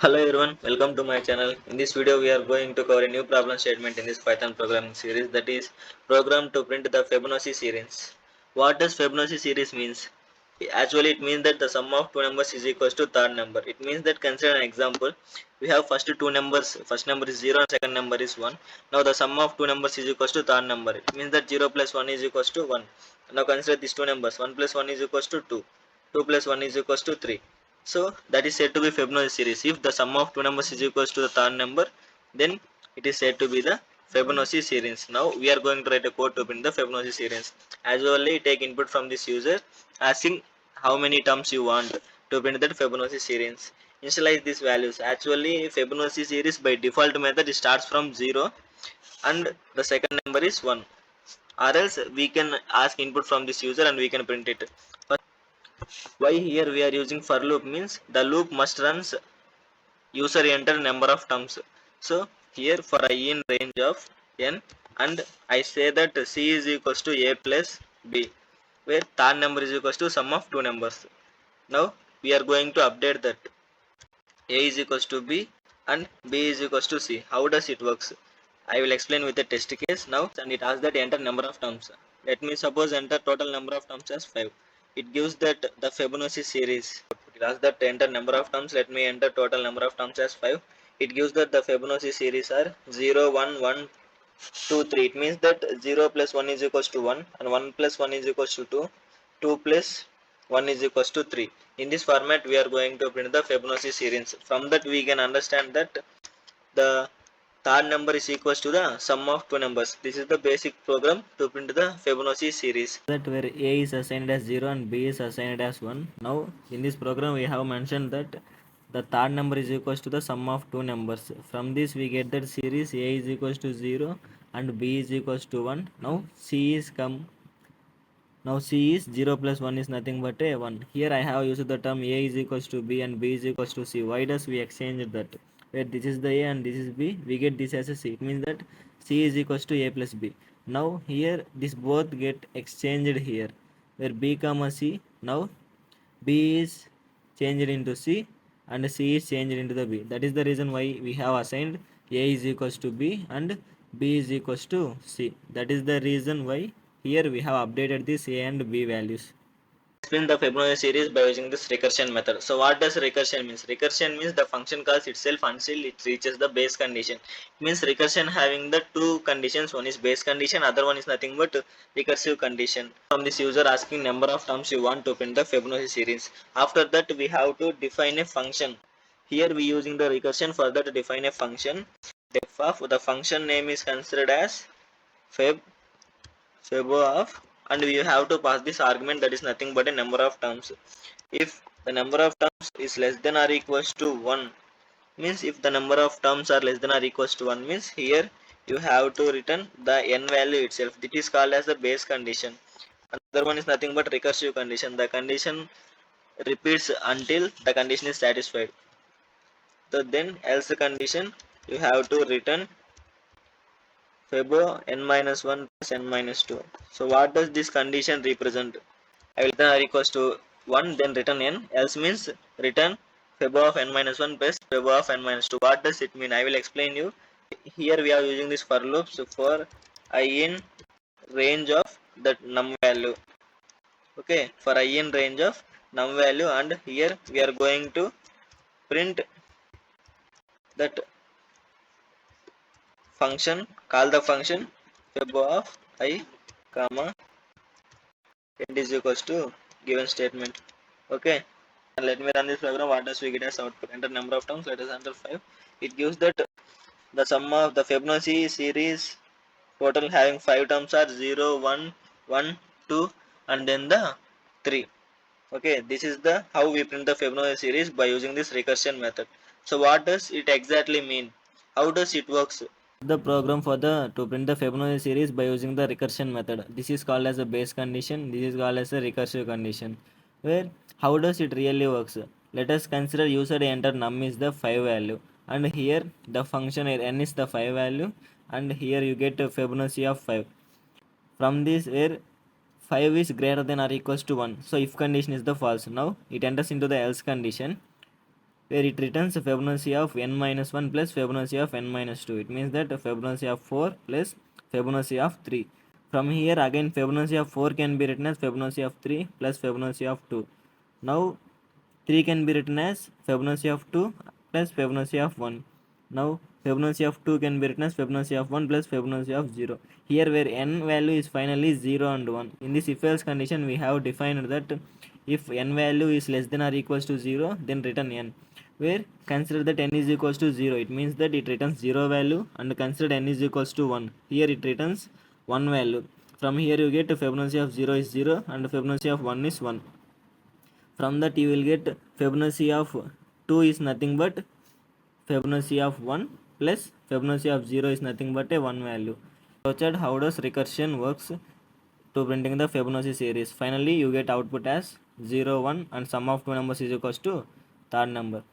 Hello everyone, welcome to my channel. In this video we are going to cover a new problem statement in this Python programming series, that is program to print the Fibbonacci series. What does Fibbonacci series means? Actually it means that the sum of two numbers is equals to third number. It means that, consider an example. We have first two numbers, first number is 0 and second number is 1. Now the sum of two numbers is equals to third number. It means that 0 plus 1 is equals to 1. Now consider these two numbers, 1 plus 1 is equals to 2. 2 plus 1 is equals to 3. So that is said to be Fibonacci series. If the sum of two numbers is equals to the third number, then it is said to be the Fibonacci series. Now we are going to write a code to print the Fibonacci series. As usually, take input from this user asking how many terms you want to print that Fibonacci series. Initialize these values. Actually, Fibonacci series by default method starts from 0 and the second number is 1. Or else we can ask input from this user and we can print it. Why here we are using for loop means the loop must runs user enter number of terms. So here for I in range of n, and I say that c is equals to a plus b, where third number is equals to sum of two numbers. Now we are going to update that a is equals to b and b is equals to c. How does it works? I will explain with a test case now, and it asks that enter number of terms. Let me suppose enter total number of terms as 5. It gives that the Fibonacci series. It asks that enter number of terms. Let me enter total number of terms as 5. It gives that the Fibonacci series are 0, 1, 1, 2, 3. It means that 0 plus 1 is equals to 1 and 1 plus 1 is equals to 2. 2 plus 1 is equals to 3. In this format we are going to print the Fibonacci series. From that we can understand that the third number is equals to the sum of two numbers. This is the basic program to print the Fibonacci series. That where a is assigned as 0 and b is assigned as 1. Now in this program we have mentioned that the third number is equals to the sum of two numbers. From this we get that series a is equals to 0 and b is equals to 1. Now c is come. Now c is 0 plus 1 is nothing but a 1. Here I have used the term a is equals to b and b is equals to c. Why does we exchange that? Where this is the a and this is b, we get this as a c. It means that c is equals to a plus b. Now here this both get exchanged here, where b comma c. Now b is changed into c and c is changed into the b. That is the reason why we have assigned a is equals to b and b is equals to c. That is the reason why here we have updated this a and b values. Explain the Fibonacci series by using this recursion method. So what does recursion means? Recursion means the function calls itself until it reaches the base condition. It means recursion having the two conditions. One is base condition, other one is nothing but recursive condition. From this user asking number of terms you want to print the Fibonacci series. After that we have to define a function. Here we using the recursion for that to define a function. Def of the function name is considered as fib of, and we have to pass this argument, that is nothing but a number of terms. If the number of terms is less than or equals to 1, means if the number of terms are less than or equals to 1, means here you have to return the n value itself. It is called as the base condition. Another one is nothing but recursive condition. The condition repeats until the condition is satisfied. So then else condition you have to return Febo n minus 1 plus n minus 2. So what does this condition represent? I will return r equals to 1, then return n, else means return Febo of n minus 1 plus Febo of n minus 2. What does it mean? I will explain you. Here we are using this for loops for I in range of that num value. Okay, for I in range of num value, and here we are going to print that function, call the function Febo of I comma end is equals to given statement. Okay, and let me run this program. What does we get as output? Enter number of terms, let us enter 5. It gives that the sum of the Fibonacci series total having 5 terms are 0, 1, 1, 2 and then the 3. Okay, this is the how we print the Fibonacci series by using this recursion method. So what does it exactly mean? How does it works? The program for the to print the Fibonacci series by using the recursion method. This is called as a base condition. This is called as a recursive condition. Where how does it really works? Let us consider user enter num is the 5 value, and here the function n is the 5 value, and here you get a Fibonacci of 5. From this where 5 is greater than or equals to 1. So if condition is the false. Now it enters into the else condition. where it returns Fibonacci of n minus 1 plus Fibonacci of n minus 2. It means that Fibonacci of 4 plus Fibonacci of 3. From here again Fibonacci of 4 can be written as Fibonacci of 3 plus Fibonacci of 2. Now 3 can be written as Fibonacci of 2 plus Fibonacci of 1. Now Fibonacci of 2 can be written as Fibonacci of 1 plus Fibonacci of 0. Here where n value is finally 0 and 1. In this if else condition we have defined that if n value is less than or equals to 0, then return n. Where consider that n is equals to 0, it means that it returns 0 value, and consider n is equals to 1. Here it returns 1 value. From here you get Fibonacci of 0 is 0 and Fibonacci of 1 is 1. From that you will get Fibonacci of 2 is nothing but Fibonacci of 1 plus Fibonacci of 0 is nothing but a 1 value. So chat how does recursion works to printing the Fibonacci series. Finally you get output as 0, 1 and sum of two numbers is equals to third number.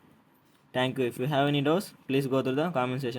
Thank you. If you have any doubts, please go through the comment section.